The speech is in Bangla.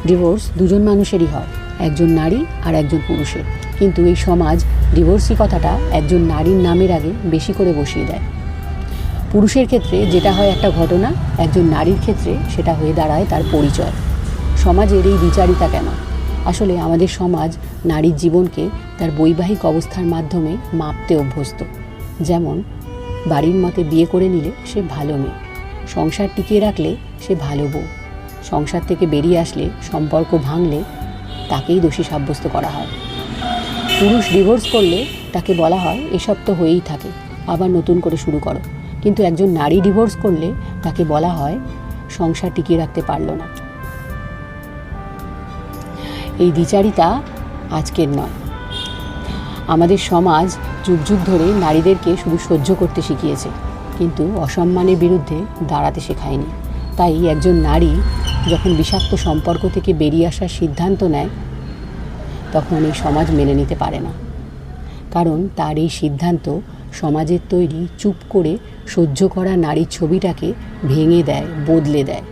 ডিভোর্স দুজন মানুষেরই হয়, একজন নারী আর একজন পুরুষের। কিন্তু এই সমাজ ডিভোর্সি কথাটা একজন নারীর নামের আগে বেশি করে বসিয়ে দেয়। পুরুষের ক্ষেত্রে যেটা হয় একটা ঘটনা, একজন নারীর ক্ষেত্রে সেটা হয়ে দাঁড়ায় তার পরিচয়। সমাজের এই দ্বিচারিতা কেন? আসলে আমাদের সমাজ নারীর জীবনকে তার বৈবাহিক অবস্থার মাধ্যমে মাপতে অভ্যস্ত। যেমন বাড়ির মতে বিয়ে করে নিলে সে ভালো মেয়ে, সংসার টিকিয়ে রাখলে সে ভালো বউ, সংসার থেকে বেরিয়ে আসলে, সম্পর্ক ভাঙলে তাকেই দোষী সাব্যস্ত করা হয়। পুরুষ ডিভোর্স করলে তাকে বলা হয় এসব তো হয়েই থাকে, আবার নতুন করে শুরু করো। কিন্তু একজন নারী ডিভোর্স করলে তাকে বলা হয় সংসার টিকিয়ে রাখতে পারলো না। এই দ্বিচারিতা আজকের নয়। আমাদের সমাজ যুগ যুগ ধরে নারীদেরকে শুধু সহ্য করতে শিখিয়েছে, কিন্তু অসম্মানের বিরুদ্ধে দাঁড়াতে শেখায়নি। তাই একজন নারী যখন বিষাক্ত সম্পর্ক থেকে বেরিয়ে আসার সিদ্ধান্ত নেয়, তখন এই সমাজ মেনে নিতে পারে না। কারণ তার এই সিদ্ধান্ত সমাজের তৈরি চুপ করে সহ্য করা নারীর ছবিটাকে ভেঙে দেয়, বদলে দেয়।